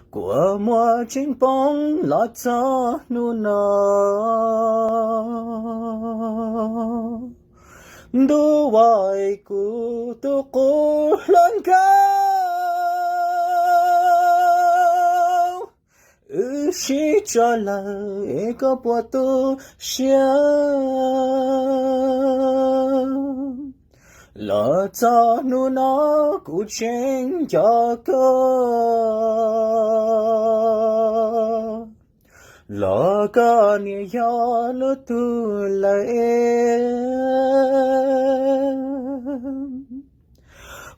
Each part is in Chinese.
过莫紧绷拉扎努那，都外古都古兰高，是这了一个波都想。拉扎努那古琴呀个，拉个你呀了都来，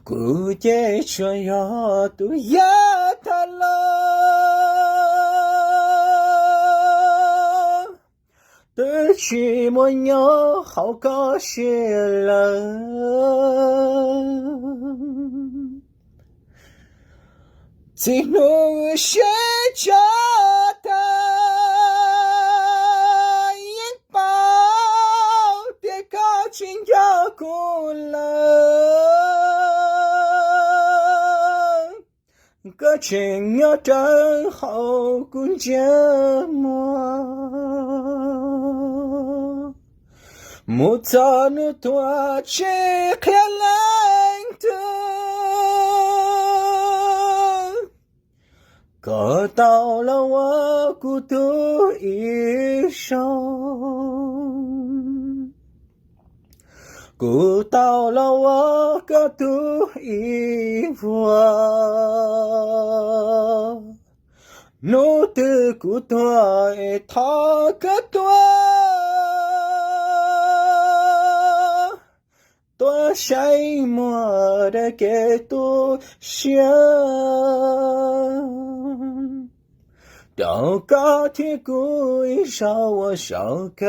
古节圈呀都呀他了，得去么呀好高兴了。只能学着它，眼包别靠近要过了，个情要真好顾着么，木扎努多吃开来的。可到了我孤独一生，孤到了我孤独一我，努的孤独爱他个多，多谁么的给多想。到高铁故意让我上课。